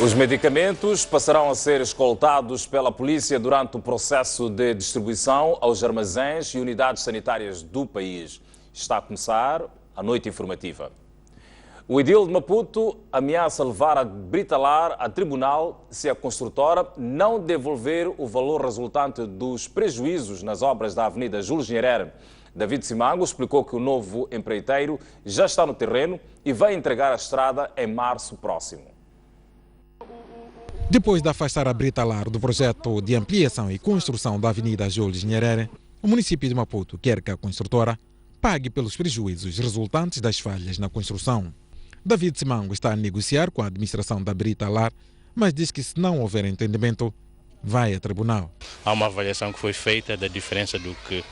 Os medicamentos passarão a ser escoltados pela polícia durante o processo de distribuição aos armazéns e unidades sanitárias do país. Está a começar a noite informativa. O edil de Maputo ameaça levar a Britalar a tribunal se a construtora não devolver o valor resultante dos prejuízos nas obras da Avenida Jules Nyerere. David Simango explicou que o novo empreiteiro já está no terreno e vai entregar a estrada em março próximo. Depois de afastar a Britalar do projeto de ampliação e construção da Avenida Jules Nyerere, o município de Maputo quer que a construtora pague pelos prejuízos resultantes das falhas na construção. David Simango está a negociar com a administração da Britalar, mas diz que se não houver entendimento, vai a tribunal. Há uma avaliação que foi feita da diferença do que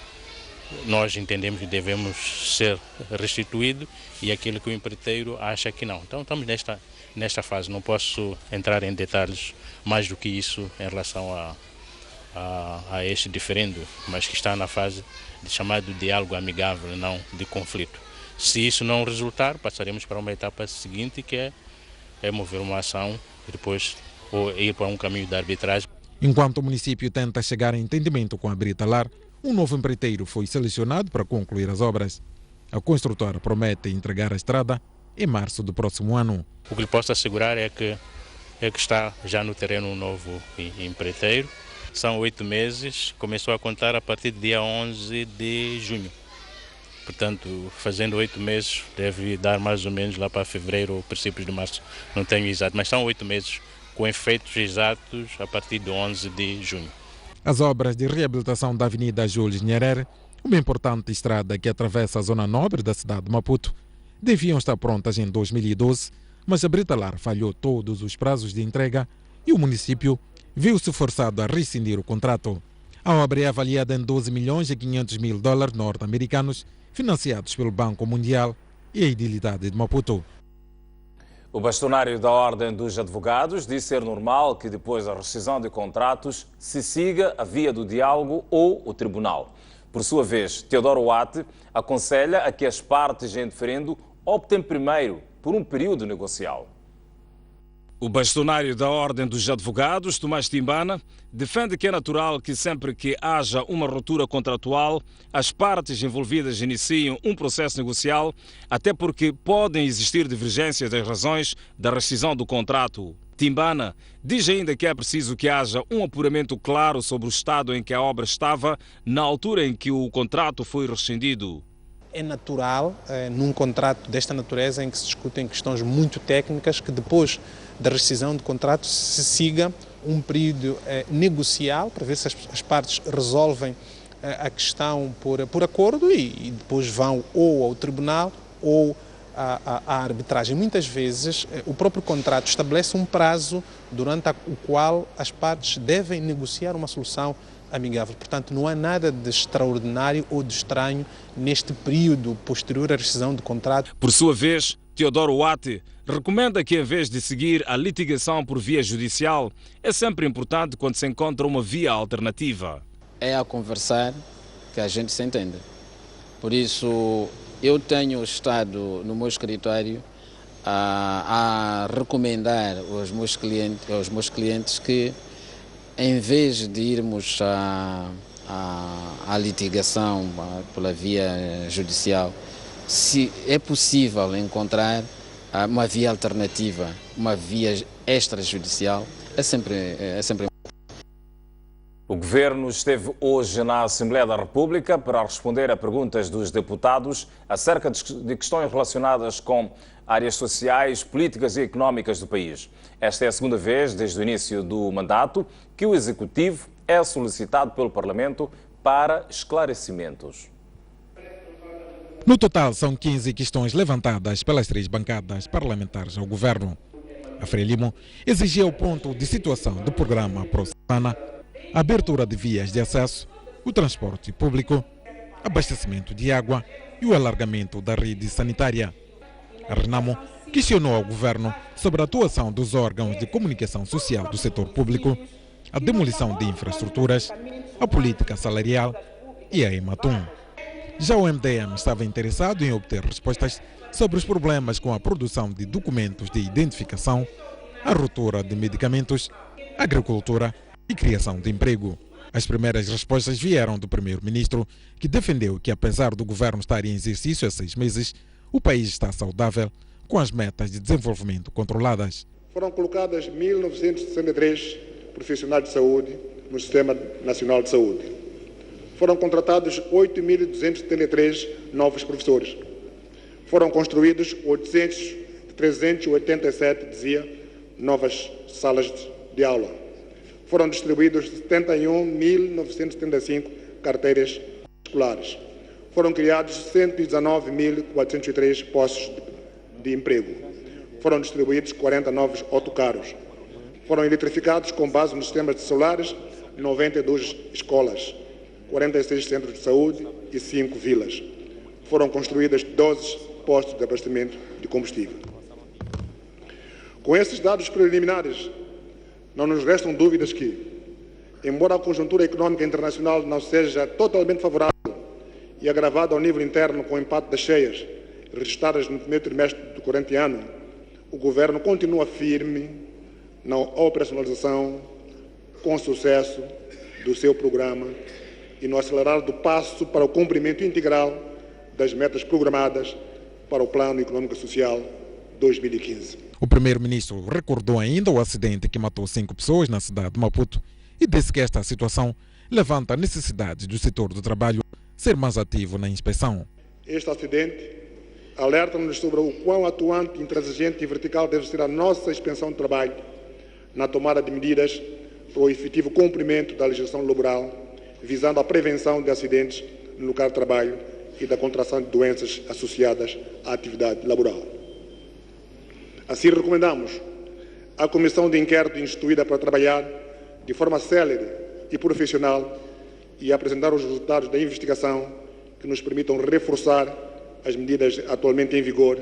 nós entendemos que devemos ser restituído e aquilo que o empreiteiro acha que não. Então estamos nesta fase, não posso entrar em detalhes mais do que isso em relação a este diferendo, mas que está na fase de chamado diálogo amigável, não de conflito. Se isso não resultar, passaremos para uma etapa seguinte, que é mover uma ação e depois ou ir para um caminho de arbitragem. Enquanto o município tenta chegar a entendimento com a Britalar, um novo empreiteiro foi selecionado para concluir as obras. A construtora promete entregar a estrada em março do próximo ano. O que lhe posso assegurar é que está já no terreno um novo empreiteiro. São 8 meses, começou a contar a partir do dia 11 de junho. Portanto, fazendo 8 meses, deve dar mais ou menos lá para fevereiro ou princípios de março. Não tenho exato, mas são 8 meses com efeitos exatos a partir de 11 de junho. As obras de reabilitação da Avenida Jules Nyerere, uma importante estrada que atravessa a zona nobre da cidade de Maputo, deviam estar prontas em 2012, mas a Britalar falhou todos os prazos de entrega e o município viu-se forçado a rescindir o contrato. A obra é avaliada em 12 milhões e 500 mil dólares norte-americanos, financiados pelo Banco Mundial e a Idilidade de Maputo. O bastonário da Ordem dos Advogados diz ser normal que depois da rescisão de contratos se siga a via do diálogo ou o tribunal. Por sua vez, Teodoro Watt aconselha a que as partes em diferendo optem primeiro por um período negocial. O bastonário da Ordem dos Advogados, Tomás Timbana, defende que é natural que sempre que haja uma ruptura contratual, as partes envolvidas iniciem um processo negocial, até porque podem existir divergências das razões da rescisão do contrato. Timbana diz ainda que é preciso que haja um apuramento claro sobre o estado em que a obra estava na altura em que o contrato foi rescindido. É natural, num contrato desta natureza, em que se discutem questões muito técnicas, que depois da rescisão de contrato se siga um período negocial para ver se as partes resolvem a questão por acordo e depois vão ou ao tribunal ou à arbitragem. Muitas vezes o próprio contrato estabelece um prazo durante o qual as partes devem negociar uma solução amigável. Portanto, não há nada de extraordinário ou de estranho neste período posterior à rescisão de contrato. Por sua vez, Teodoro Watt recomenda que, em vez de seguir a litigação por via judicial, é sempre importante quando se encontra uma via alternativa. É a conversar que a gente se entende. Por isso, eu tenho estado no meu escritório a recomendar aos meus clientes que, em vez de irmos à litigação pela via judicial, se é possível encontrar uma via alternativa, uma via extrajudicial, é sempre. O Governo esteve hoje na Assembleia da República para responder a perguntas dos deputados acerca de questões relacionadas com áreas sociais, políticas e económicas do país. Esta é a segunda vez, desde o início do mandato, que o Executivo é solicitado pelo Parlamento para esclarecimentos. No total, são 15 questões levantadas pelas 3 bancadas parlamentares ao Governo. A Frelimo exigia o ponto de situação do programa ProSana, a abertura de vias de acesso, o transporte público, abastecimento de água e o alargamento da rede sanitária. A Renamo questionou ao Governo sobre a atuação dos órgãos de comunicação social do setor público, a demolição de infraestruturas, a política salarial e a Ematum. Já o MDM estava interessado em obter respostas sobre os problemas com a produção de documentos de identificação, a ruptura de medicamentos, agricultura e criação de emprego. As primeiras respostas vieram do primeiro-ministro, que defendeu que, apesar do governo estar em exercício há 6 meses, o país está saudável, com as metas de desenvolvimento controladas. Foram colocadas 1.963 profissionais de saúde no Sistema Nacional de Saúde. Foram contratados 8.273 novos professores. Foram construídos 387, novas salas de aula. Foram distribuídos 71.975 carteiras escolares. Foram criados 119.403 postos de emprego. Foram distribuídos 40 novos autocarros. Foram eletrificados, com base nos sistemas de solares, 92 escolas, 46 centros de saúde e 5 vilas. Foram construídas 12 postos de abastecimento de combustível. Com esses dados preliminares, não nos restam dúvidas que, embora a conjuntura econômica internacional não seja totalmente favorável e agravada ao nível interno com o impacto das cheias registradas no primeiro trimestre do corrente ano, o Governo continua firme na operacionalização com sucesso do seu programa e no acelerar do passo para o cumprimento integral das metas programadas para o Plano Econômico e Social 2015. O primeiro-ministro recordou ainda o acidente que matou 5 pessoas na cidade de Maputo e disse que esta situação levanta a necessidade do setor do trabalho ser mais ativo na inspeção. Este acidente alerta-nos sobre o quão atuante, intransigente e vertical deve ser a nossa inspeção de trabalho na tomada de medidas para o efetivo cumprimento da legislação laboral, visando a prevenção de acidentes no local de trabalho e da contração de doenças associadas à atividade laboral. Assim, recomendamos à Comissão de Inquérito instituída para trabalhar de forma célere e profissional e apresentar os resultados da investigação que nos permitam reforçar as medidas atualmente em vigor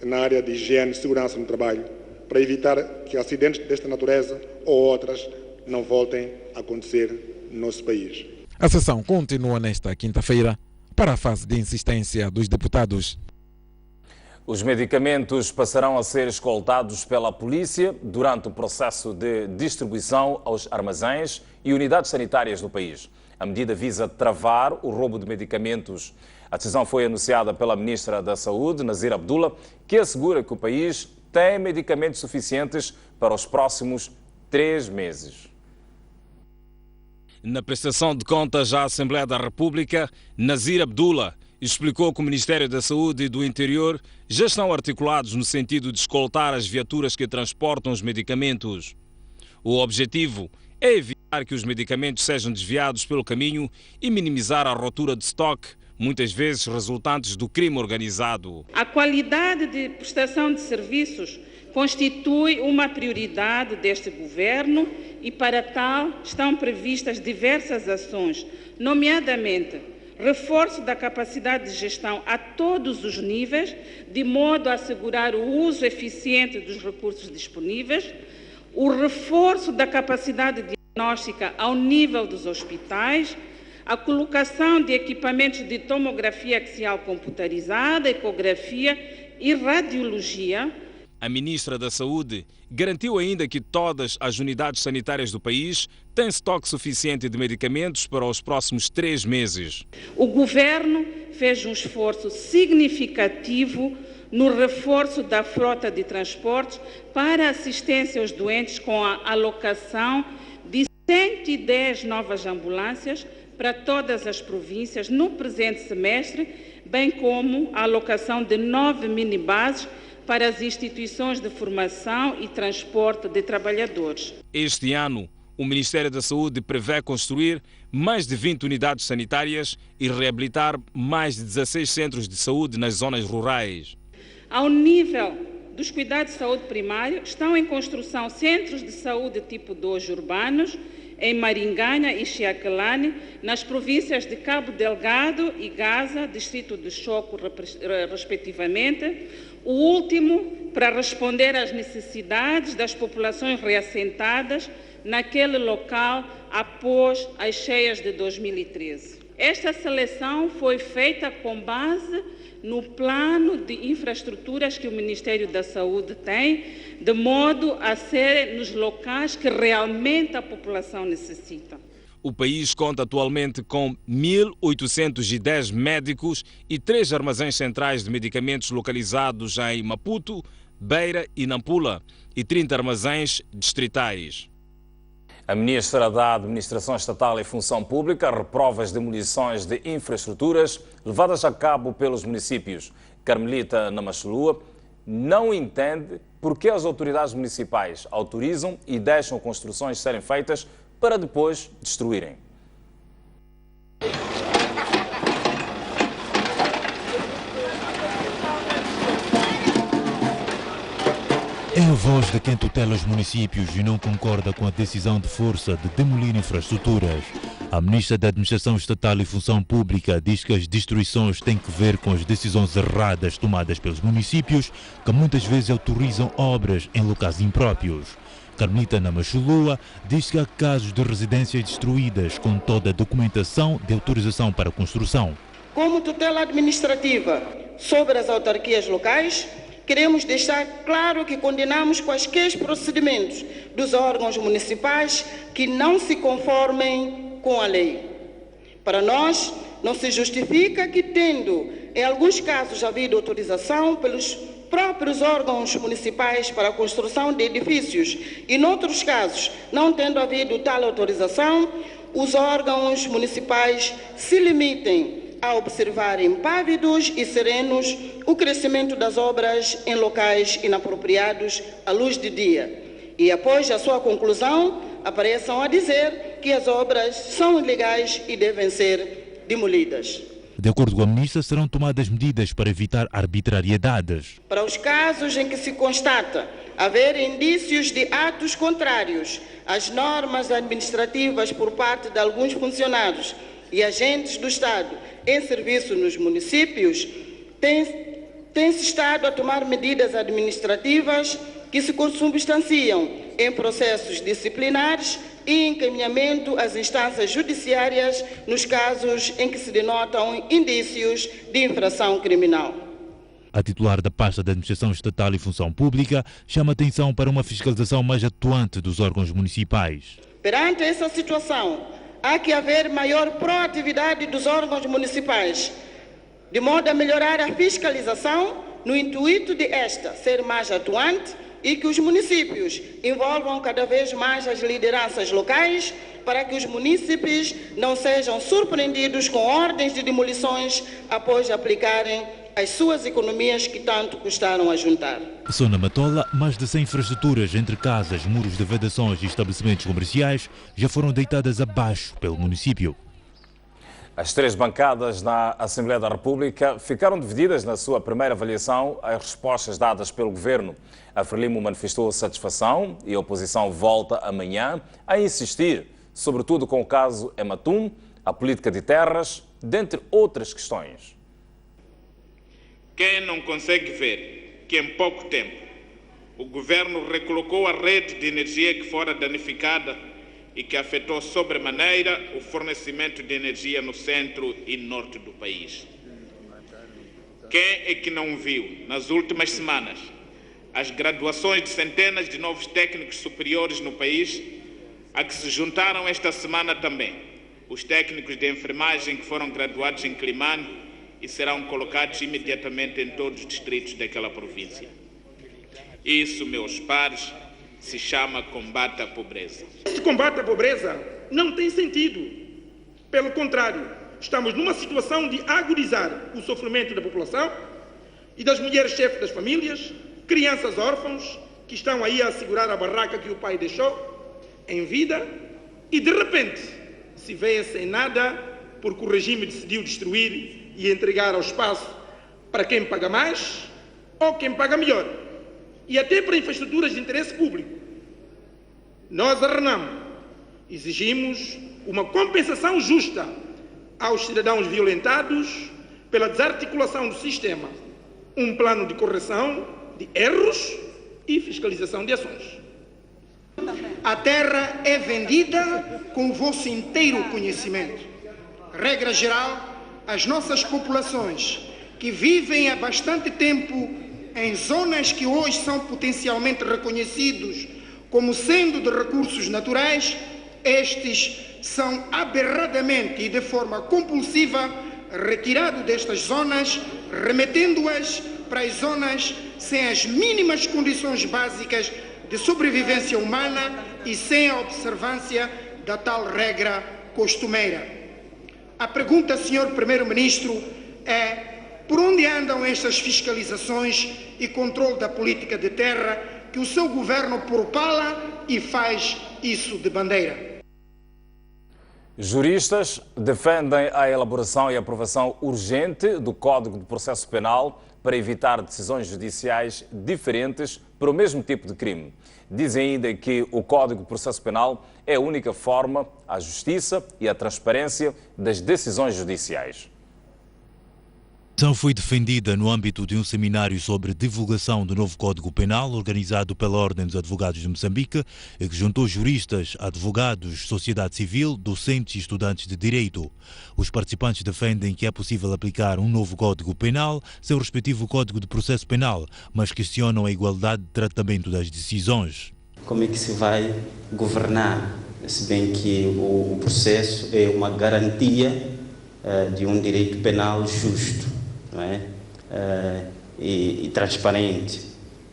na área de higiene e segurança no trabalho, para evitar que acidentes desta natureza ou outras não voltem a acontecer no nosso país. A sessão continua nesta quinta-feira para a fase de insistência dos deputados. Os medicamentos passarão a ser escoltados pela polícia durante o processo de distribuição aos armazéns e unidades sanitárias do país. A medida visa travar o roubo de medicamentos. A decisão foi anunciada pela Ministra da Saúde, Nazira Abdullah, que assegura que o país tem medicamentos suficientes para os próximos 3 meses. Na prestação de contas à Assembleia da República, Nazira Abdullah explicou que o Ministério da Saúde e do Interior já estão articulados no sentido de escoltar as viaturas que transportam os medicamentos. O objetivo é evitar que os medicamentos sejam desviados pelo caminho e minimizar a rotura de estoque, muitas vezes resultantes do crime organizado. A qualidade de prestação de serviços constitui uma prioridade deste Governo e, para tal, estão previstas diversas ações, nomeadamente reforço da capacidade de gestão a todos os níveis, de modo a assegurar o uso eficiente dos recursos disponíveis, o reforço da capacidade diagnóstica ao nível dos hospitais, a colocação de equipamentos de tomografia axial computarizada, ecografia e radiologia. A Ministra da Saúde garantiu ainda que todas as unidades sanitárias do país têm estoque suficiente de medicamentos para os próximos 3 meses. O Governo fez um esforço significativo no reforço da frota de transportes para assistência aos doentes, com a alocação de 110 novas ambulâncias para todas as províncias no presente semestre, bem como a alocação de 9 minibases para as instituições de formação e transporte de trabalhadores. Este ano, o Ministério da Saúde prevê construir mais de 20 unidades sanitárias e reabilitar mais de 16 centros de saúde nas zonas rurais. Ao nível dos cuidados de saúde primário, estão em construção centros de saúde tipo 2 urbanos, em Maringana e Chiacalane, nas províncias de Cabo Delgado e Gaza, distrito de Choco, respectivamente, o último para responder às necessidades das populações reassentadas naquele local após as cheias de 2013. Esta seleção foi feita com base no plano de infraestruturas que o Ministério da Saúde tem, de modo a ser nos locais que realmente a população necessita. O país conta atualmente com 1.810 médicos e 3 armazéns centrais de medicamentos localizados em Maputo, Beira e Nampula e 30 armazéns distritais. A Ministra da Administração Estatal e Função Pública reprova as demolições de infraestruturas levadas a cabo pelos municípios. Carmelita Namachulua não entende por que as autoridades municipais autorizam e deixam construções serem feitas para depois destruírem. É a voz de quem tutela os municípios e não concorda com a decisão de força de demolir infraestruturas. A Ministra da Administração Estatal e Função Pública diz que as destruições têm que ver com as decisões erradas tomadas pelos municípios, que muitas vezes autorizam obras em locais impróprios. Carmelita Namachulua diz que há casos de residências destruídas com toda a documentação de autorização para a construção. Como tutela administrativa sobre as autarquias locais, queremos deixar claro que condenamos quaisquer procedimentos dos órgãos municipais que não se conformem com a lei. Para nós, não se justifica que, tendo em alguns casos havido autorização pelos próprios órgãos municipais para a construção de edifícios e, noutros casos, não tendo havido tal autorização, os órgãos municipais se limitem a observar impávidos e serenos o crescimento das obras em locais inapropriados à luz de dia e, após a sua conclusão, apareçam a dizer que as obras são ilegais e devem ser demolidas. De acordo com a ministra, serão tomadas medidas para evitar arbitrariedades. Para os casos em que se constata haver indícios de atos contrários às normas administrativas por parte de alguns funcionários e agentes do Estado em serviço nos municípios, tem-se estado a tomar medidas administrativas que se consubstanciam em processos disciplinares e encaminhamento às instâncias judiciárias nos casos em que se denotam indícios de infração criminal. A titular da pasta da Administração Estatal e Função Pública chama atenção para uma fiscalização mais atuante dos órgãos municipais. Perante essa situação, há que haver maior proatividade dos órgãos municipais, de modo a melhorar a fiscalização, no intuito de esta ser mais atuante e que os municípios envolvam cada vez mais as lideranças locais para que os munícipes não sejam surpreendidos com ordens de demolições após aplicarem as suas economias que tanto custaram a juntar. Só na Matola, mais de 100 infraestruturas entre casas, muros de vedações e estabelecimentos comerciais já foram deitadas abaixo pelo município. As 3 bancadas na Assembleia da República ficaram divididas na sua primeira avaliação às respostas dadas pelo Governo. A Frelimo manifestou satisfação e a oposição volta amanhã a insistir, sobretudo com o caso Ematum, a política de terras, dentre outras questões. Quem não consegue ver que em pouco tempo o Governo recolocou a rede de energia que fora danificada e que afetou sobremaneira o fornecimento de energia no centro e norte do país? Quem é que não viu, nas últimas semanas, as graduações de centenas de novos técnicos superiores no país, a que se juntaram esta semana também os técnicos de enfermagem que foram graduados em Climane e serão colocados imediatamente em todos os distritos daquela província? Isso, meus pares, se chama combate à pobreza. Este combate à pobreza não tem sentido. Pelo contrário, estamos numa situação de agudizar o sofrimento da população e das mulheres chefes das famílias, crianças órfãos que estão aí a assegurar a barraca que o pai deixou em vida e, de repente, se veem sem nada porque o regime decidiu destruir e entregar ao espaço para quem paga mais ou quem paga melhor, e até para infraestruturas de interesse público. Nós, a RENAM, exigimos uma compensação justa aos cidadãos violentados pela desarticulação do sistema, um plano de correção de erros e fiscalização de ações. A terra é vendida com o vosso inteiro conhecimento. Regra geral, as nossas populações que vivem há bastante tempo em zonas que hoje são potencialmente reconhecidos como sendo de recursos naturais, estes são aberradamente e de forma compulsiva retirados destas zonas, remetendo-as para as zonas sem as mínimas condições básicas de sobrevivência humana e sem a observância da tal regra costumeira. A pergunta, Sr. Primeiro-Ministro, é: por onde andam estas fiscalizações e controle da política de terra que o seu governo propala e faz isso de bandeira? Juristas defendem a elaboração e aprovação urgente do Código de Processo Penal para evitar decisões judiciais diferentes para o mesmo tipo de crime. Dizem ainda que o Código de Processo Penal é a única forma à justiça e à transparência das decisões judiciais. A ação foi defendida no âmbito de um seminário sobre divulgação do novo Código Penal, organizado pela Ordem dos Advogados de Moçambique, e que juntou juristas, advogados, sociedade civil, docentes e estudantes de direito. Os participantes defendem que é possível aplicar um novo Código Penal sem o respectivo Código de Processo Penal, mas questionam a igualdade de tratamento das decisões. Como é que se vai governar, se bem que o processo é uma garantia de um direito penal justo, não é? E transparente,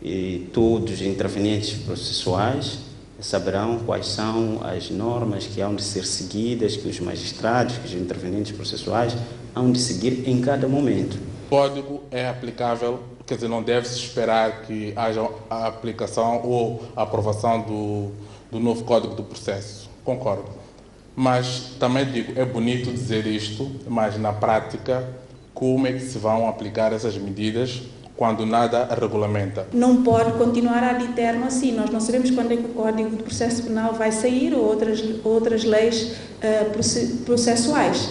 e todos os intervenientes processuais saberão quais são as normas que hão de ser seguidas, que os magistrados, que os intervenientes processuais hão de seguir em cada momento. O código é aplicável, quer dizer, não deve-se esperar que haja a aplicação ou a aprovação do novo Código do Processo, concordo. Mas também digo, é bonito dizer isto, mas na prática, como é que se vão aplicar essas medidas quando nada a regulamenta? Não pode continuar ad eterno assim. Nós não sabemos quando é que o Código de Processo Penal vai sair ou outras leis processuais.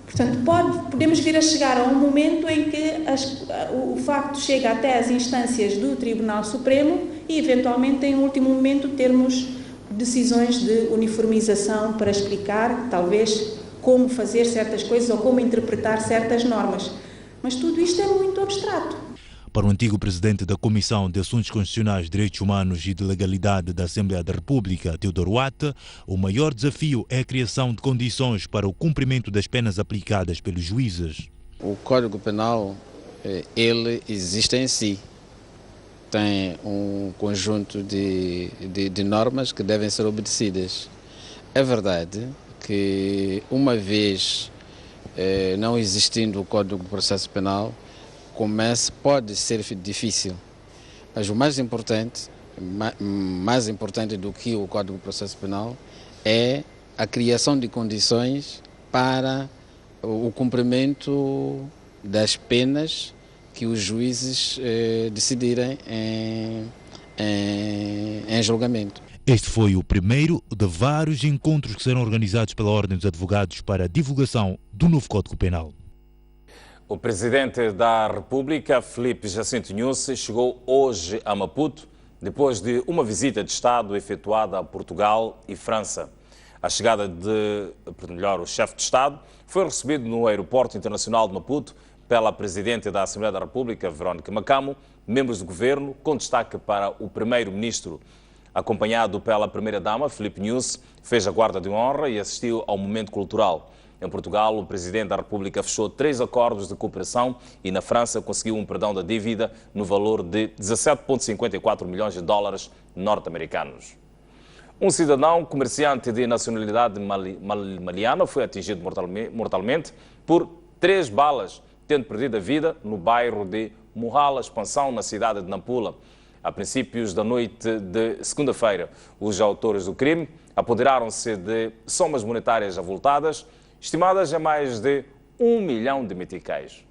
Portanto, podemos vir a chegar a um momento em que o facto chega até as instâncias do Tribunal Supremo e, eventualmente, em último momento, termos decisões de uniformização para explicar, talvez, como fazer certas coisas ou como interpretar certas normas. Mas tudo isto é muito abstrato. Para o antigo presidente da Comissão de Assuntos Constitucionais, Direitos Humanos e de Legalidade da Assembleia da República, Teodoro Wata, o maior desafio é a criação de condições para o cumprimento das penas aplicadas pelos juízes. O Código Penal, ele existe em si. Tem um conjunto de normas que devem ser obedecidas. É verdade que, uma vez não existindo o Código de Processo Penal, pode ser difícil. Mas o mais importante do que o Código de Processo Penal é a criação de condições para o cumprimento das penas que os juízes decidirem em julgamento. Este foi o primeiro de vários encontros que serão organizados pela Ordem dos Advogados para a divulgação do novo Código Penal. O Presidente da República, Filipe Jacinto Nyusi, chegou hoje a Maputo depois de uma visita de Estado efetuada a Portugal e França. A chegada o chefe de Estado foi recebido no Aeroporto Internacional de Maputo pela Presidente da Assembleia da República, Verónica Macamo, membros do Governo, com destaque para o Primeiro-Ministro. Acompanhado pela Primeira-Dama, Filipe Nyusi, fez a guarda de honra e assistiu ao momento cultural. Em Portugal, o Presidente da República fechou 3 acordos de cooperação e na França conseguiu um perdão da dívida no valor de 17,54 milhões de dólares norte-americanos. Um cidadão comerciante de nacionalidade maliana foi atingido mortalmente por 3 balas, tendo perdido a vida no bairro de Murrala, Expansão, na cidade de Nampula. A princípios da noite de segunda-feira, os autores do crime apoderaram-se de somas monetárias avultadas, estimadas a mais de 1 milhão de meticais.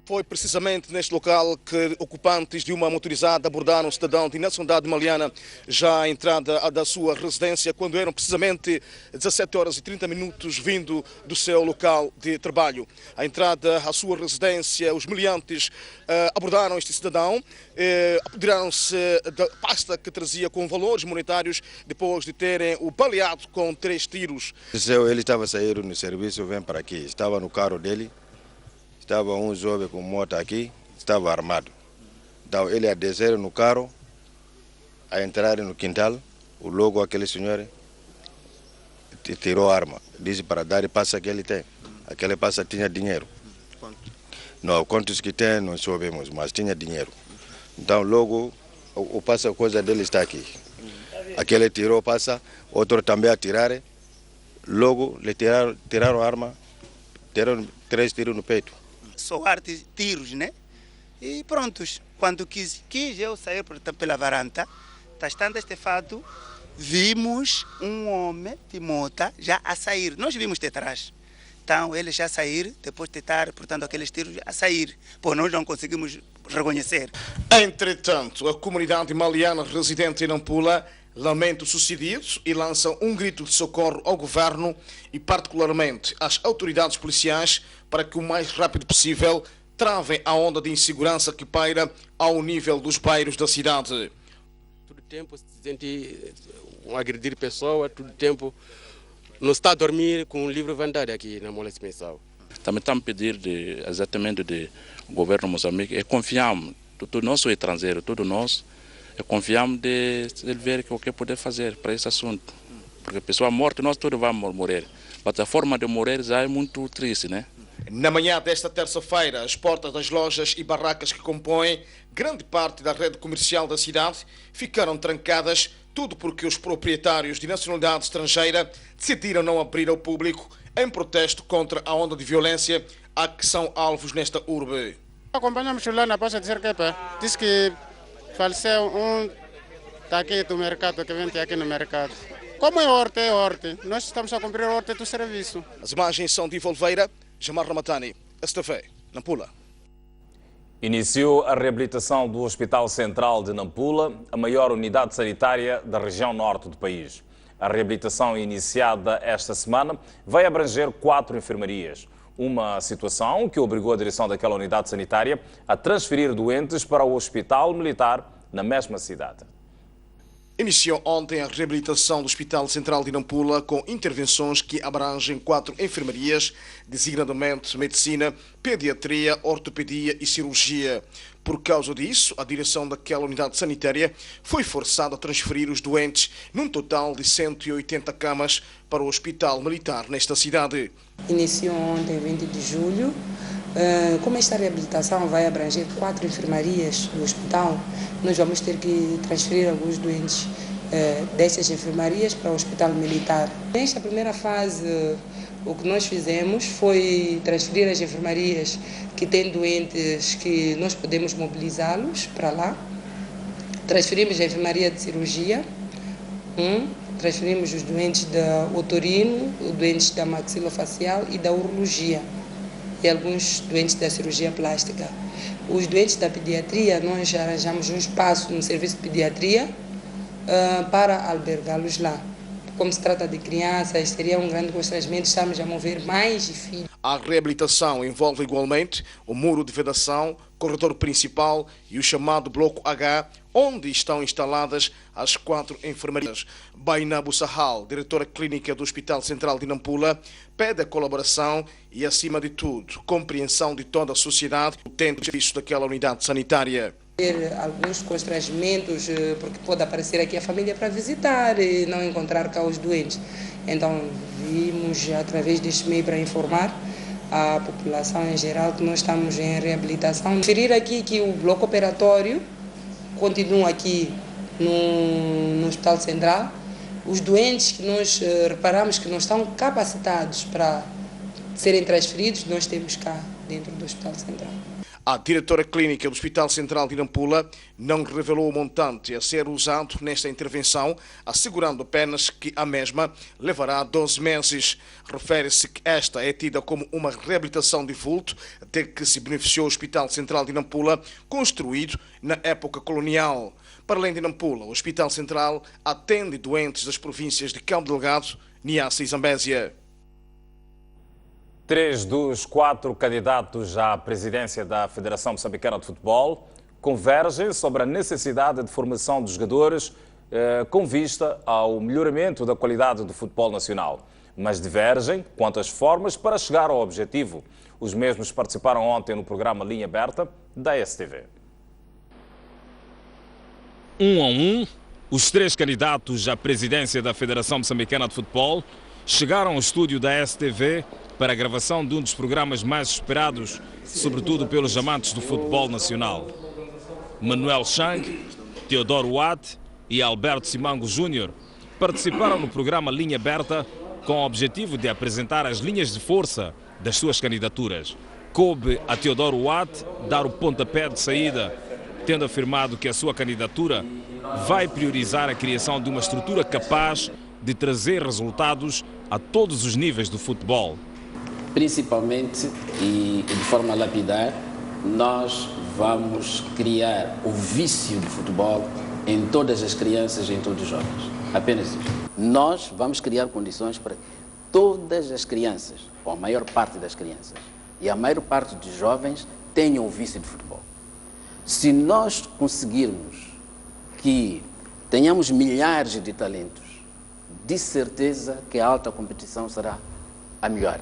Foi precisamente neste local que ocupantes de uma motorizada abordaram um cidadão de nacionalidade maliana já à entrada da sua residência, quando eram precisamente 17 horas e 30 minutos vindo do seu local de trabalho. À entrada à sua residência, os meliantes abordaram este cidadão, apoderaram-se da pasta que trazia com valores monetários, depois de terem o baleado com 3 tiros. Ele estava a sair no serviço, vem para aqui, estava no carro dele. estava um jovem com moto aqui, estava armado. Então ele a descer no carro, a entrar no quintal, logo aquele senhor tirou a arma, disse para dar passa que ele tem. Aquele passa tinha dinheiro. Quanto? Não, quantos que tem não sabemos, mas tinha dinheiro. Então logo o passa, coisa dele está aqui. Aquele tirou passa, outro também a tirar, logo lhe tiraram a arma, tiraram 3 tiros no peito. Soar tiros, né? E prontos. Quando quis eu sair pela varanda, estando este fato, vimos um homem de moto já a sair. Nós vimos de trás. Então ele já a sair, depois de estar, portanto, aqueles tiros a sair. Pô, nós não conseguimos reconhecer. Entretanto, a comunidade maliana residente em Nampula lamenta o sucedido e lança um grito de socorro ao governo e particularmente às autoridades policiais para que o mais rápido possível travem a onda de insegurança que paira ao nível dos bairros da cidade. Todo tempo se sente agredir pessoas, todo tempo não está a dormir com um livro vendido aqui na Mola Mensal. Também estamos a pedir exatamente do governo de Moçambique e confiamos, todo nosso estrangeiro, todos nós, confiamos de ver o que poder fazer para esse assunto. Porque a pessoa morta, nós todos vamos morrer. Mas a forma de morrer já é muito triste, né? Na manhã desta terça-feira, as portas das lojas e barracas que compõem grande parte da rede comercial da cidade ficaram trancadas, tudo porque os proprietários de nacionalidade estrangeira decidiram não abrir ao público em protesto contra a onda de violência a que são alvos nesta urbe. Acompanhamos lá na Poça de Serquepa, disse que faleceu um daqui do mercado, que vem aqui no mercado. Como é horta, é horta. Nós estamos a cumprir a horta do serviço. As imagens são de Volveira, Jamar Ramatani, STV, Nampula. Iniciou a reabilitação do Hospital Central de Nampula, a maior unidade sanitária da região norte do país. A reabilitação iniciada esta semana vai abranger 4 enfermarias. Uma situação que obrigou a direção daquela unidade sanitária a transferir doentes para o Hospital Militar na mesma cidade. Iniciou ontem a reabilitação do Hospital Central de Nampula com intervenções que abrangem 4 enfermarias, designadamente medicina, pediatria, ortopedia e cirurgia. Por causa disso, a direção daquela unidade sanitária foi forçada a transferir os doentes num total de 180 camas para o Hospital Militar nesta cidade. Iniciou ontem, 20 de julho. Como esta reabilitação vai abranger 4 enfermarias do hospital, nós vamos ter que transferir alguns doentes destas enfermarias para o Hospital Militar. Nesta primeira fase, o que nós fizemos foi transferir as enfermarias que têm doentes que nós podemos mobilizá-los para lá. Transferimos a enfermaria de cirurgia, transferimos os doentes da otorino, os doentes da maxilofacial e da urologia e alguns doentes da cirurgia plástica. Os doentes da pediatria, nós arranjamos um espaço no serviço de pediatria para albergá-los lá. Como se trata de crianças, seria um grande constrangimento, estamos a mover mais de filhos. A reabilitação envolve igualmente o muro de vedação, corredor principal e o chamado Bloco H, onde estão instaladas as 4 enfermarias. Baina Bussahal, diretora clínica do Hospital Central de Nampula, pede a colaboração e, acima de tudo, compreensão de toda a sociedade tendo serviço daquela unidade sanitária. Alguns constrangimentos, porque pode aparecer aqui a família para visitar e não encontrar cá os doentes. Então, vimos através deste meio para informar a população em geral que nós estamos em reabilitação. Referir aqui que o bloco operatório continua aqui no Hospital Central. Os doentes que nós reparamos que não estão capacitados para serem transferidos, nós temos cá dentro do Hospital Central. A diretora clínica do Hospital Central de Nampula não revelou o montante a ser usado nesta intervenção, assegurando apenas que a mesma levará 12 meses. Refere-se que esta é tida como uma reabilitação de vulto de que se beneficiou o Hospital Central de Nampula, construído na época colonial. Para além de Nampula, o Hospital Central atende doentes das províncias de Cabo Delgado, Niassa e Zambésia. 3 dos 4 candidatos à presidência da Federação Moçambicana de Futebol convergem sobre a necessidade de formação dos jogadores com vista ao melhoramento da qualidade do futebol nacional. mas divergem quanto às formas para chegar ao objetivo. Os mesmos participaram ontem no programa Linha Aberta da STV. 1 a 1, os 3 candidatos à presidência da Federação Moçambicana de Futebol chegaram ao estúdio da STV para a gravação de um dos programas mais esperados, sobretudo pelos amantes do futebol nacional. Manuel Chang, Teodoro Watt e Alberto Simango Júnior participaram no programa Linha Aberta com o objetivo de apresentar as linhas de força das suas candidaturas. Coube a Teodoro Watt dar o pontapé de saída, tendo afirmado que a sua candidatura vai priorizar a criação de uma estrutura capaz de trazer resultados a todos os níveis do futebol. Principalmente e de forma lapidar, nós vamos criar o vício do futebol em todas as crianças e em todos os jovens. Apenas isso. Nós vamos criar condições para que todas as crianças, ou a maior parte das crianças, e a maior parte dos jovens tenham o vício de futebol. Se nós conseguirmos que tenhamos milhares de talentos, de certeza que a alta competição será a melhor.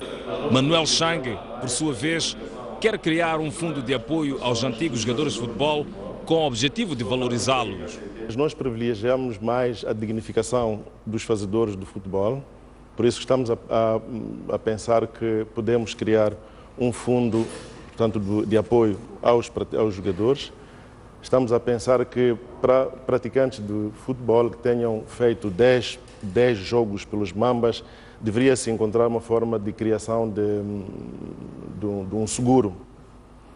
Manuel Chang, por sua vez, quer criar um fundo de apoio aos antigos jogadores de futebol com o objetivo de valorizá-los. Nós privilegiamos mais a dignificação dos fazedores do futebol, por isso estamos a pensar que podemos criar um fundo, portanto, de apoio aos jogadores. Estamos a pensar que para praticantes de futebol que tenham feito 10 jogos pelos Mambas, deveria-se encontrar uma forma de criação de um seguro,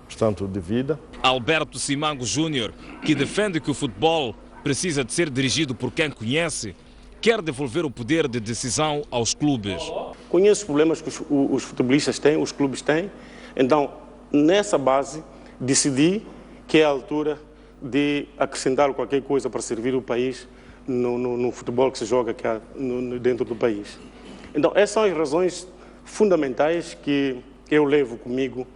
portanto, de vida. Alberto Simango Júnior, que defende que o futebol precisa de ser dirigido por quem conhece, quer devolver o poder de decisão aos clubes. Conheço os problemas que os futebolistas têm, os clubes têm, então, nessa base, decidi que é a altura de acrescentar qualquer coisa para servir o país no futebol que se joga cá dentro do país. Então, essas são as razões fundamentais que eu levo comigo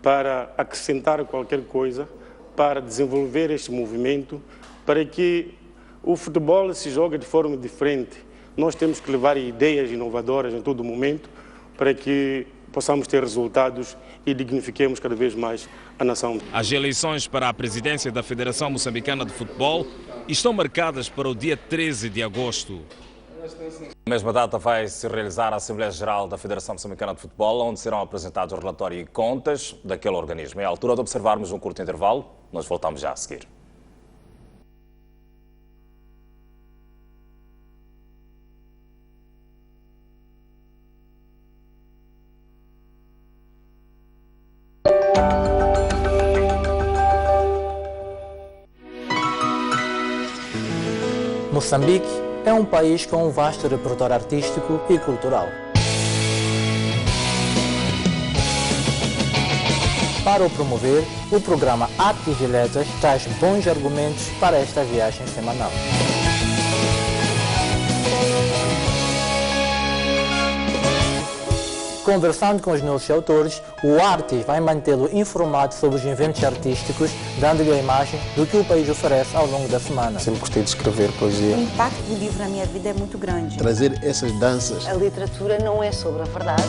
para acrescentar qualquer coisa, para desenvolver este movimento, para que o futebol se jogue de forma diferente. Nós temos que levar ideias inovadoras em todo momento para que possamos ter resultados e dignifiquemos cada vez mais a nação. As eleições para a presidência da Federação Moçambicana de Futebol estão marcadas para o dia 13 de agosto. Na mesma data vai-se realizar a Assembleia Geral da Federação Moçambicana de Futebol, onde serão apresentados o relatório e contas daquele organismo. É a altura de observarmos um curto intervalo. Nós voltamos já a seguir. Moçambique é um país com um vasto repertório artístico e cultural. Para o promover, o programa Artes e Letras traz bons argumentos para esta viagem semanal. Conversando com os nossos autores, o Artes vai mantê-lo informado sobre os eventos artísticos, dando-lhe a imagem do que o país oferece ao longo da semana. Sempre gostei de escrever poesia. O impacto do livro na minha vida é muito grande. Trazer essas danças. A literatura não é sobre a verdade.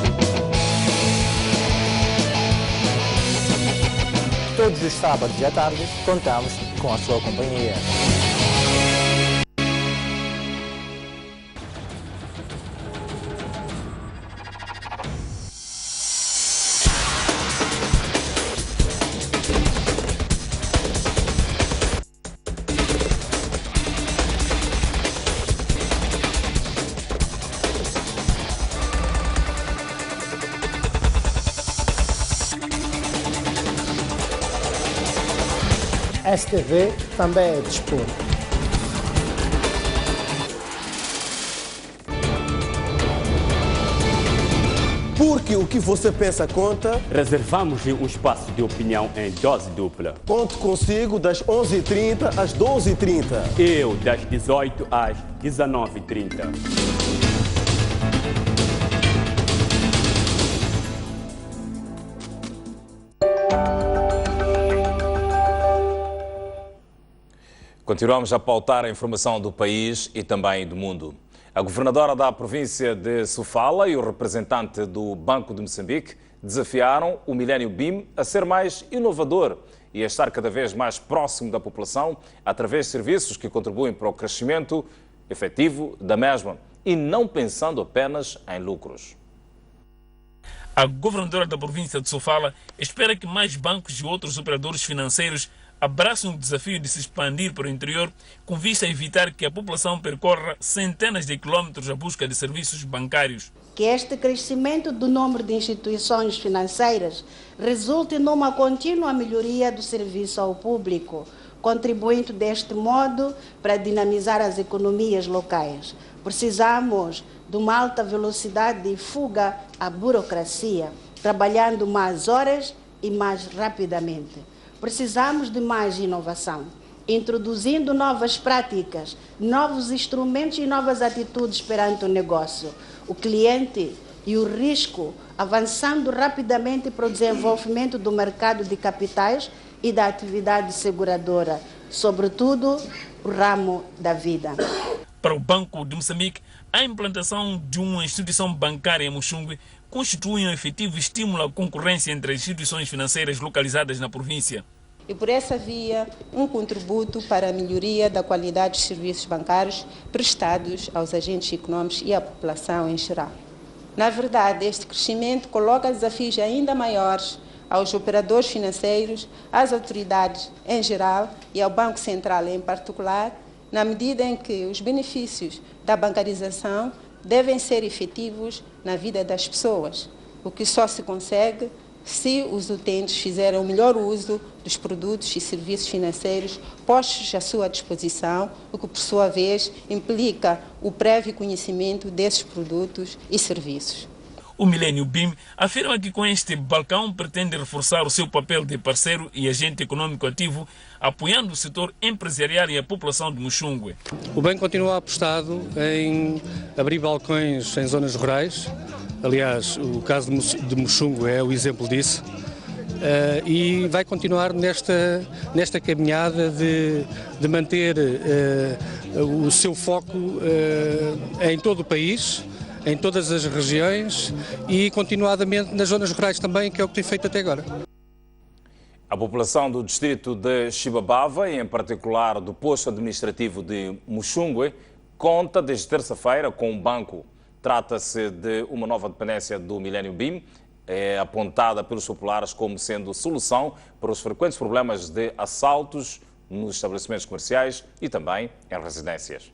Todos os sábados à tarde, contamos com a sua companhia. STV também é desporto. Porque o que você pensa conta. Reservamos um espaço de opinião em dose dupla. Conto consigo das 11h30 às 12h30. Eu das 18 às 19h30. Continuamos a pautar a informação do país e também do mundo. A governadora da província de Sofala e o representante do Banco de Moçambique desafiaram o Millennium BIM a ser mais inovador e a estar cada vez mais próximo da população através de serviços que contribuem para o crescimento efetivo da mesma e não pensando apenas em lucros. A governadora da província de Sofala espera que mais bancos e outros operadores financeiros abraçam o desafio de se expandir para o interior com vista a evitar que a população percorra centenas de quilómetros à busca de serviços bancários. Que este crescimento do número de instituições financeiras resulte numa contínua melhoria do serviço ao público, contribuindo deste modo para dinamizar as economias locais. Precisamos de uma alta velocidade e fuga à burocracia, trabalhando mais horas e mais rapidamente. Precisamos de mais inovação, introduzindo novas práticas, novos instrumentos e novas atitudes perante o negócio, o cliente e o risco, avançando rapidamente para o desenvolvimento do mercado de capitais e da atividade seguradora, sobretudo o ramo da vida. Para o Banco de Moçambique, a implantação de uma instituição bancária em Muxungwe constitui um efetivo estímulo à concorrência entre as instituições financeiras localizadas na província. E por essa via, um contributo para a melhoria da qualidade dos serviços bancários prestados aos agentes econômicos e à população em geral. Na verdade, este crescimento coloca desafios ainda maiores aos operadores financeiros, às autoridades em geral e ao Banco Central em particular, na medida em que os benefícios da bancarização devem ser efetivos na vida das pessoas, o que só se consegue se os utentes fizerem o melhor uso dos produtos e serviços financeiros postos à sua disposição, o que, por sua vez, implica o prévio conhecimento desses produtos e serviços. O Millennium BIM afirma que com este balcão pretende reforçar o seu papel de parceiro e agente econômico ativo, apoiando o setor empresarial e a população de Muxungwe. O banco continua apostado em abrir balcões em zonas rurais. Aliás, o caso de Muxungwe é o exemplo disso. E vai continuar nesta caminhada de manter o seu foco em todo o país, em todas as regiões e continuadamente nas zonas rurais também, que é o que tem feito até agora. A população do distrito de Xibabava, e em particular do posto administrativo de Muxungwe, conta desde terça-feira com um banco. Trata-se de uma nova dependência do Millennium BIM, apontada pelos populares como sendo solução para os frequentes problemas de assaltos nos estabelecimentos comerciais e também em residências.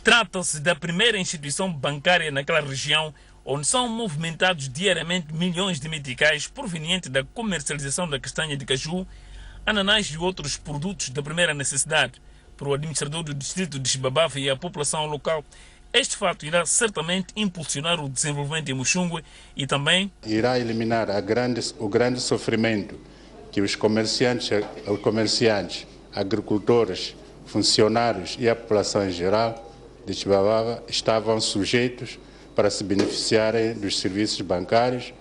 Trata-se da primeira instituição bancária naquela região, onde são movimentados diariamente milhões de meticais provenientes da comercialização da castanha de caju, ananás e outros produtos de primeira necessidade. Para o administrador do distrito de Xibabava e a população local, este fato irá certamente impulsionar o desenvolvimento em Muxungwe e também irá eliminar o grande sofrimento que os comerciantes, agricultores, funcionários e a população em geral de Xibabava estavam sujeitos para se beneficiarem dos serviços bancários,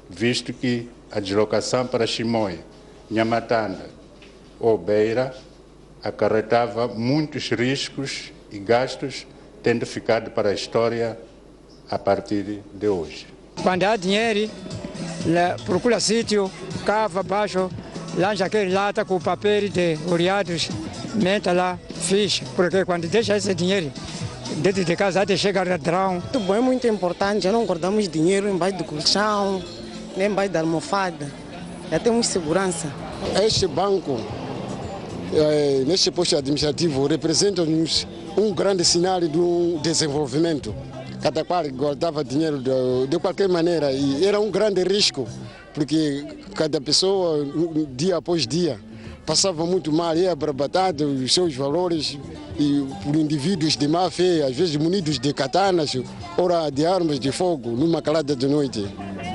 visto que a deslocação para Chimoio, Nhamatanda ou Beira acarretava muitos riscos e gastos, tendo ficado para a história a partir de hoje. Quando há dinheiro, procura sítio, cava abaixo, lança aquele lata com papel de oriados, meta lá, ficha, porque quando deixa esse dinheiro dentro de casa até chegar ladrão. Muito bom, é muito importante, não guardamos dinheiro embaixo do colchão, nem embaixo da almofada, já temos segurança. Este banco, neste posto administrativo, representa-nos um grande cenário do desenvolvimento. Cada qual guardava dinheiro de qualquer maneira e era um grande risco, porque cada pessoa, dia após dia, passava muito mal, ia barbatado os seus valores e por indivíduos de má fé, às vezes munidos de katanas, ora de armas de fogo, numa calada de noite.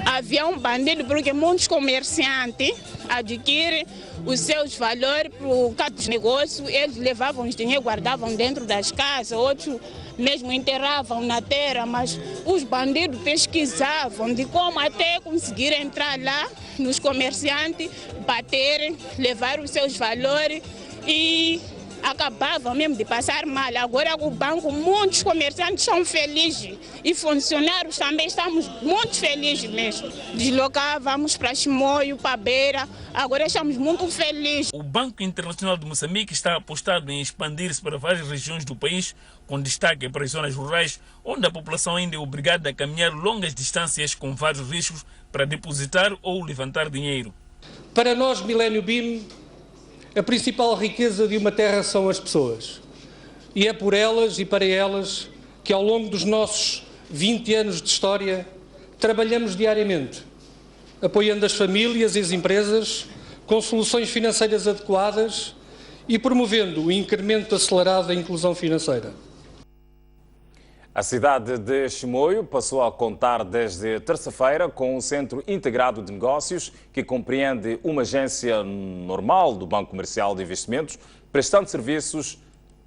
Havia um bandido porque muitos comerciantes adquirem os seus valores para o caso dos negócios, eles levavam os dinheiro, guardavam dentro das casas, outros mesmo enterravam na terra, mas os bandidos pesquisavam de como até conseguir entrar lá nos comerciantes, baterem, levar os seus valores e acabavam mesmo de passar mal. Agora com o banco, muitos comerciantes são felizes e funcionários também estamos muito felizes mesmo. Deslocávamos para Chimoio, para Beira, agora estamos muito felizes. O Banco Internacional de Moçambique está apostado em expandir-se para várias regiões do país, com destaque para as zonas rurais, onde a população ainda é obrigada a caminhar longas distâncias com vários riscos para depositar ou levantar dinheiro. Para nós, Millennium BIM, a principal riqueza de uma terra são as pessoas. E é por elas e para elas que ao longo dos nossos 20 anos de história trabalhamos diariamente, apoiando as famílias e as empresas com soluções financeiras adequadas e promovendo o incremento acelerado da inclusão financeira. A cidade de Chimoio passou a contar desde terça-feira com um centro integrado de negócios que compreende uma agência normal do Banco Comercial de Investimentos, prestando serviços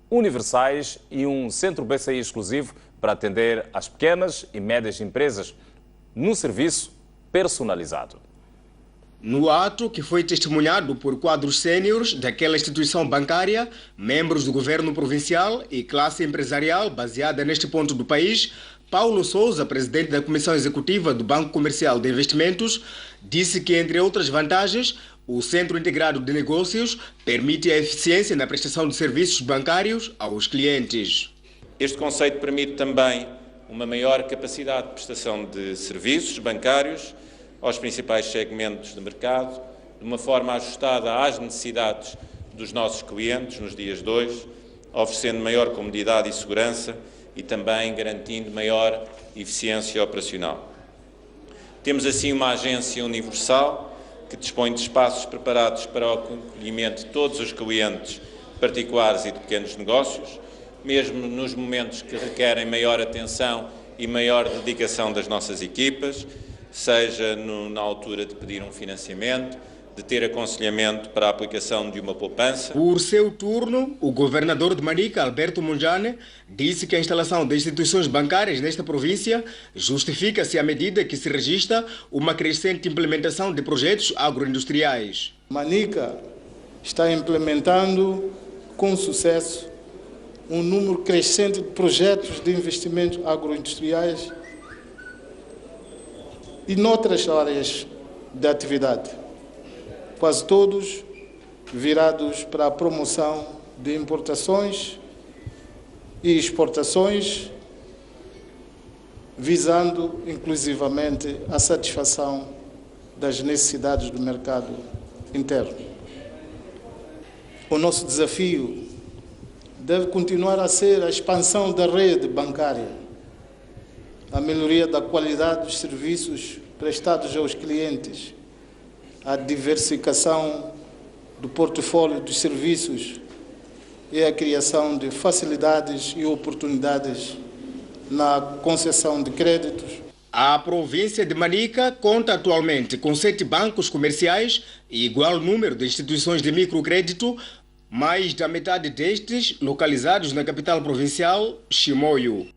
universais e um centro BCI exclusivo para atender às pequenas e médias empresas num serviço personalizado. No ato, que foi testemunhado por quadros séniores daquela instituição bancária, membros do governo provincial e classe empresarial baseada neste ponto do país, Paulo Souza, presidente da Comissão Executiva do Banco Comercial de Investimentos, disse que, entre outras vantagens, o Centro Integrado de Negócios permite a eficiência na prestação de serviços bancários aos clientes. Este conceito permite também uma maior capacidade de prestação de serviços bancários aos principais segmentos de mercado, de uma forma ajustada às necessidades dos nossos clientes nos dias de hoje, oferecendo maior comodidade e segurança e também garantindo maior eficiência operacional. Temos assim uma agência universal que dispõe de espaços preparados para o acolhimento de todos os clientes particulares e de pequenos negócios, mesmo nos momentos que requerem maior atenção e maior dedicação das nossas equipas, seja na altura de pedir um financiamento, de ter aconselhamento para a aplicação de uma poupança. Por seu turno, o governador de Manica, Alberto Munjane, disse que a instalação de instituições bancárias nesta província justifica-se à medida que se registra uma crescente implementação de projetos agroindustriais. Manica está implementando com sucesso um número crescente de projetos de investimentos agroindustriais e noutras áreas de atividade, quase todos virados para a promoção de importações e exportações, visando inclusivamente a satisfação das necessidades do mercado interno. O nosso desafio deve continuar a ser a expansão da rede bancária, a melhoria da qualidade dos serviços prestados aos clientes, a diversificação do portfólio dos serviços e a criação de facilidades e oportunidades na concessão de créditos. A província de Manica conta atualmente com 7 bancos comerciais e igual número de instituições de microcrédito, mais da metade destes localizados na capital provincial, Chimoio.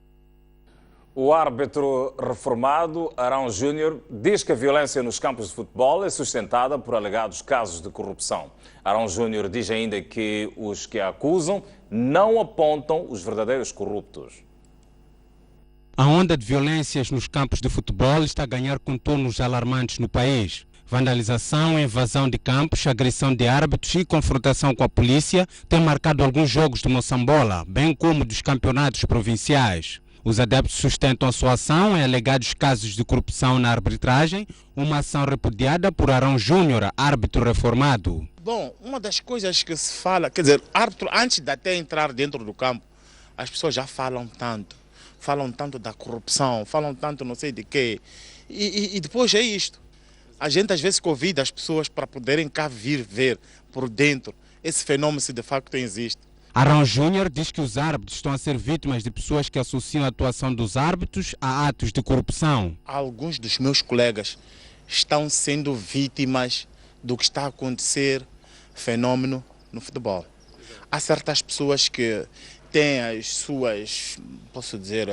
O árbitro reformado, Arão Júnior, diz que a violência nos campos de futebol é sustentada por alegados casos de corrupção. Arão Júnior diz ainda que os que a acusam não apontam os verdadeiros corruptos. A onda de violências nos campos de futebol está a ganhar contornos alarmantes no país. Vandalização, invasão de campos, agressão de árbitros e confrontação com a polícia têm marcado alguns jogos de Moçambola, bem como dos campeonatos provinciais. Os adeptos sustentam a sua ação em alegados casos de corrupção na arbitragem, uma ação repudiada por Arão Júnior, árbitro reformado. Bom, uma das coisas que se fala, quer dizer, árbitro, antes de até entrar dentro do campo, as pessoas já falam tanto da corrupção, falam tanto não sei de quê, e depois é isto. A gente às vezes convida as pessoas para poderem cá vir ver por dentro esse fenômeno se de facto existe. Arão Júnior diz que os árbitros estão a ser vítimas de pessoas que associam a atuação dos árbitros a atos de corrupção. Alguns dos meus colegas estão sendo vítimas do que está a acontecer, fenômeno no futebol. Há certas pessoas que têm as suas, posso dizer,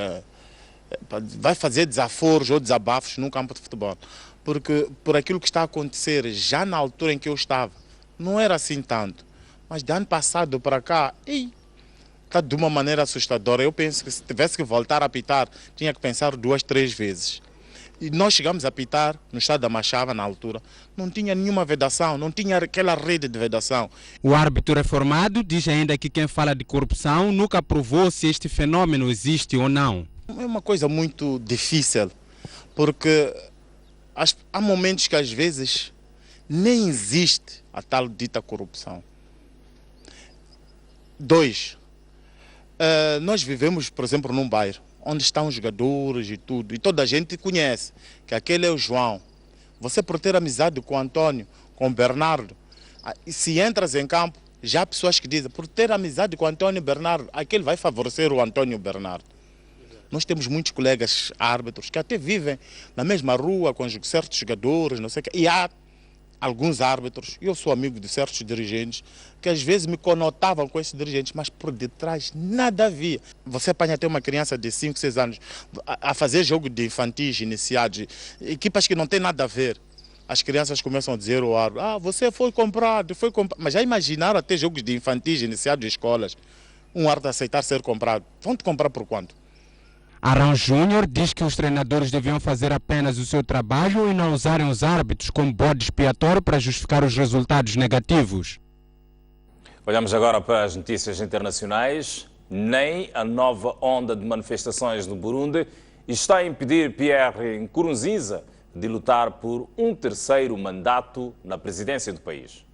vai fazer desaforos ou desabafos no campo de futebol. Porque por aquilo que está a acontecer já na altura em que eu estava, não era assim tanto. Mas de ano passado para cá, está de uma maneira assustadora. Eu penso que se tivesse que voltar a apitar, tinha que pensar 2, 3 vezes. E nós chegamos a apitar no estado da Machava, na altura, não tinha nenhuma vedação, não tinha aquela rede de vedação. O árbitro reformado diz ainda que quem fala de corrupção nunca provou se este fenômeno existe ou não. É uma coisa muito difícil, porque há momentos que às vezes nem existe a tal dita corrupção. 2, nós vivemos, por exemplo, num bairro onde estão os jogadores e tudo, e toda a gente conhece que aquele é o João. Você, por ter amizade com o Antônio, com o Bernardo, e se entras em campo, já há pessoas que dizem, por ter amizade com o Antônio e Bernardo, aquele vai favorecer o Antônio e o Bernardo. Nós temos muitos colegas árbitros que até vivem na mesma rua com certos jogadores, não sei o quê, e há alguns árbitros, eu sou amigo de certos dirigentes, que às vezes me conotavam com esses dirigentes, mas por detrás nada havia. Você apanha até uma criança de 5, 6 anos a fazer jogo de infantis iniciados, equipas que não têm nada a ver. As crianças começam a dizer ao árbitro, você foi comprado. Mas já imaginaram até jogos de infantis iniciados em escolas, um árbitro aceitar ser comprado? Vão te comprar por quanto? Arão Júnior diz que os treinadores deviam fazer apenas o seu trabalho e não usarem os árbitros como bode expiatório para justificar os resultados negativos. Olhamos agora para as notícias internacionais. Nem a nova onda de manifestações no Burundi está a impedir Pierre Nkurunziza de lutar por um terceiro mandato na presidência do país.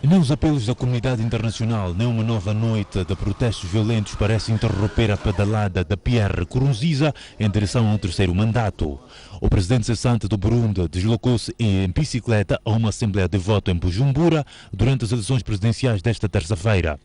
Nem os apelos da comunidade internacional, nem uma nova noite de protestos violentos parece interromper a pedalada de Pierre Nkurunziza em direção a um terceiro mandato. O presidente cessante do Burundi deslocou-se em bicicleta a uma assembleia de voto em Bujumbura durante as eleições presidenciais desta terça-feira.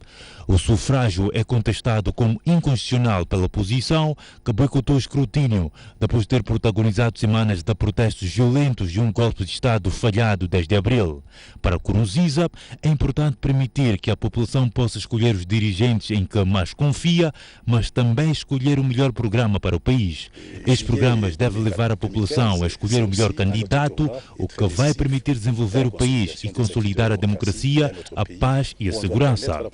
O sufrágio é contestado como inconstitucional pela oposição, que boicotou o escrutínio depois de ter protagonizado semanas de protestos violentos e um golpe de Estado falhado desde abril. Para Nkurunziza, é importante permitir que a população possa escolher os dirigentes em que mais confia, mas também escolher o melhor programa para o país. Estes programas devem levar a população a escolher o melhor candidato, o que vai permitir desenvolver o país e consolidar a democracia, a paz e a segurança.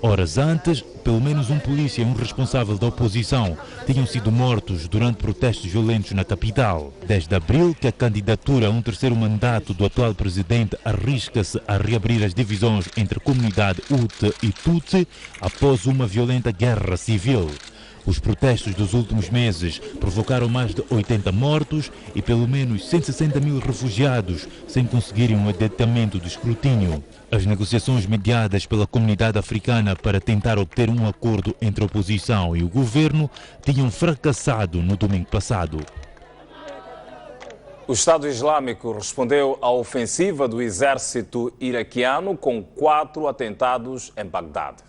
Horas antes, pelo menos um polícia e um responsável da oposição tinham sido mortos durante protestos violentos na capital. Desde abril que a candidatura a um terceiro mandato do atual presidente arrisca-se a reabrir as divisões entre a comunidade Hutu e Tutsi após uma violenta guerra civil. Os protestos dos últimos meses provocaram mais de 80 mortos e pelo menos 160 mil refugiados sem conseguirem um adiantamento do escrutínio. As negociações mediadas pela comunidade africana para tentar obter um acordo entre a oposição e o governo tinham fracassado no domingo passado. O Estado Islâmico respondeu à ofensiva do exército iraquiano com 4 atentados em Bagdade.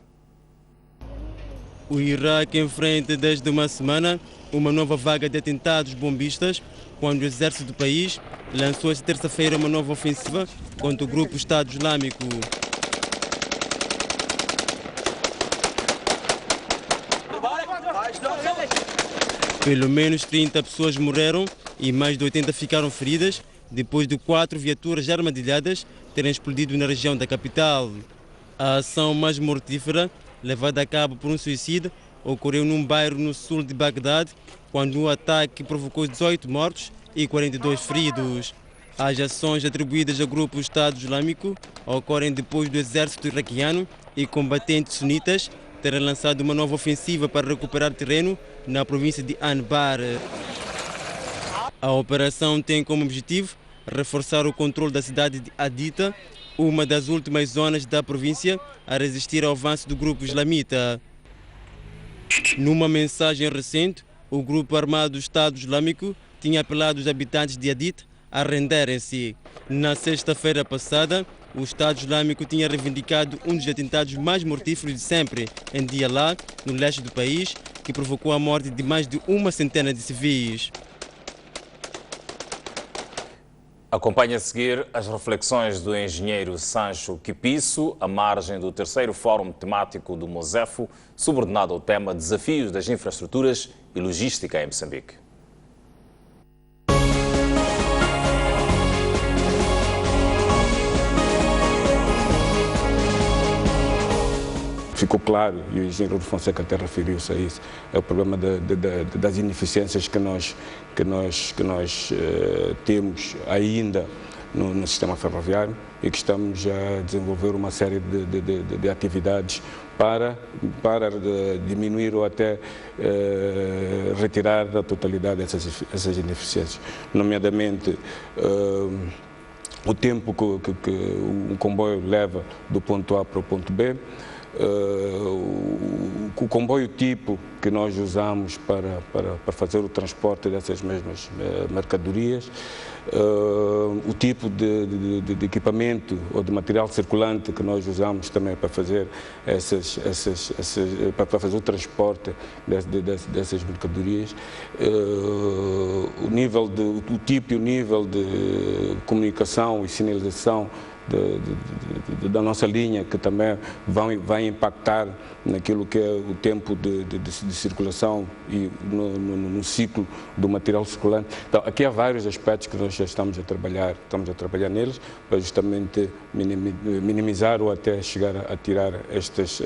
O Iraque enfrenta desde uma semana uma nova vaga de atentados bombistas, quando o exército do país lançou esta terça-feira uma nova ofensiva contra o grupo Estado Islâmico. Pelo menos 30 pessoas morreram e mais de 80 ficaram feridas depois de 4 viaturas armadilhadas terem explodido na região da capital. A ação mais mortífera, levada a cabo por um suicida, ocorreu num bairro no sul de Bagdade, quando um ataque provocou 18 mortos e 42 feridos. As ações atribuídas ao grupo Estado Islâmico ocorrem depois do exército iraquiano e combatentes sunitas terem lançado uma nova ofensiva para recuperar terreno na província de Anbar. A operação tem como objetivo reforçar o controle da cidade de Haditha, uma das últimas zonas da província a resistir ao avanço do grupo islamita. Numa mensagem recente, o grupo armado Estado Islâmico tinha apelado os habitantes de Haditha a renderem-se. Na sexta-feira passada, o Estado Islâmico tinha reivindicado um dos atentados mais mortíferos de sempre em Diyala, no leste do país, que provocou a morte de mais de 100 de civis. Acompanhe a seguir as reflexões do engenheiro Sancho Quipiço, à margem do terceiro fórum temático do Mosefo, subordinado ao tema Desafios das Infraestruturas e Logística em Moçambique. ficou claro, e o engenheiro Fonseca até referiu-se a isso, é o problema das ineficiências que nós temos ainda no sistema ferroviário e que estamos a desenvolver uma série de atividades para diminuir ou até retirar da totalidade essas ineficiências, nomeadamente o tempo que um comboio leva do ponto A para o ponto B, o comboio tipo que nós usamos para fazer o transporte dessas mesmas mercadorias, o tipo de equipamento ou de material circulante que nós usamos também para fazer para fazer o transporte dessas mercadorias, o tipo e o nível de comunicação e sinalização da nossa linha, que também vai impactar naquilo que é o tempo de circulação e no ciclo do material circulante. Então, aqui há vários aspectos que nós já estamos a trabalhar neles, para justamente minimizar ou até chegar a tirar estas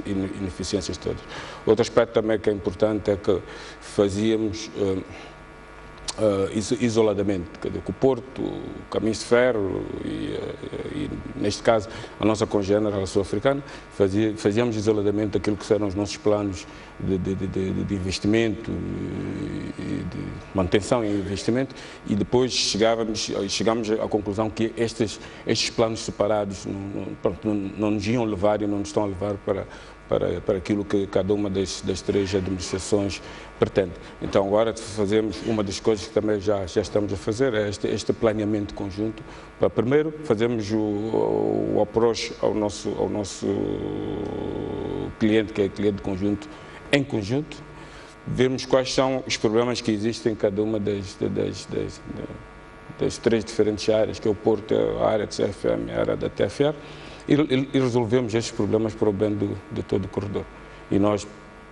ineficiências todas. Outro aspecto também que é importante é que fazíamos isoladamente, com o Porto, o Caminhos de Ferro e neste caso a nossa congênere sul-africana, fazíamos isoladamente aquilo que eram os nossos planos de investimento, de manutenção e investimento, e depois chegámos à conclusão que estes planos separados não nos iam levar e não nos estão a levar para aquilo que cada uma das três administrações pretende. Então agora fazemos uma das coisas que também já estamos a fazer, é este planeamento conjunto, para primeiro fazermos o approach ao nosso cliente, que é cliente conjunto, em conjunto, vermos quais são os problemas que existem em cada uma das três diferentes áreas, que é o Porto, a área de CFM e a área da TFR, e resolvemos estes problemas para o bem de todo o corredor. E nós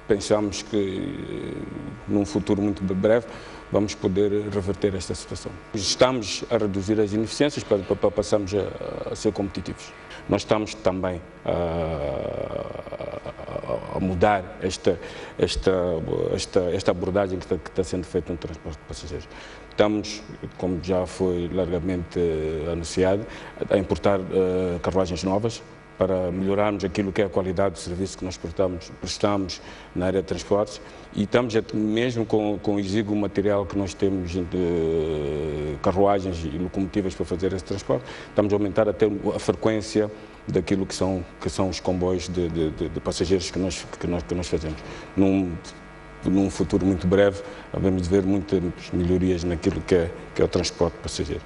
pensamos que num futuro muito breve vamos poder reverter esta situação. Estamos a reduzir as ineficiências para passarmos a ser competitivos. Nós estamos também a mudar esta abordagem que está sendo feita no transporte de passageiros. Estamos, como já foi largamente anunciado, a importar carruagens novas para melhorarmos aquilo que é a qualidade do serviço que nós prestamos na área de transportes, e estamos mesmo com o exíguo material que nós temos de carruagens e locomotivas para fazer esse transporte, estamos a aumentar até a frequência daquilo que são os comboios de passageiros que nós fazemos. Num futuro muito breve, vamos ver muitas melhorias naquilo que é o transporte passageiro.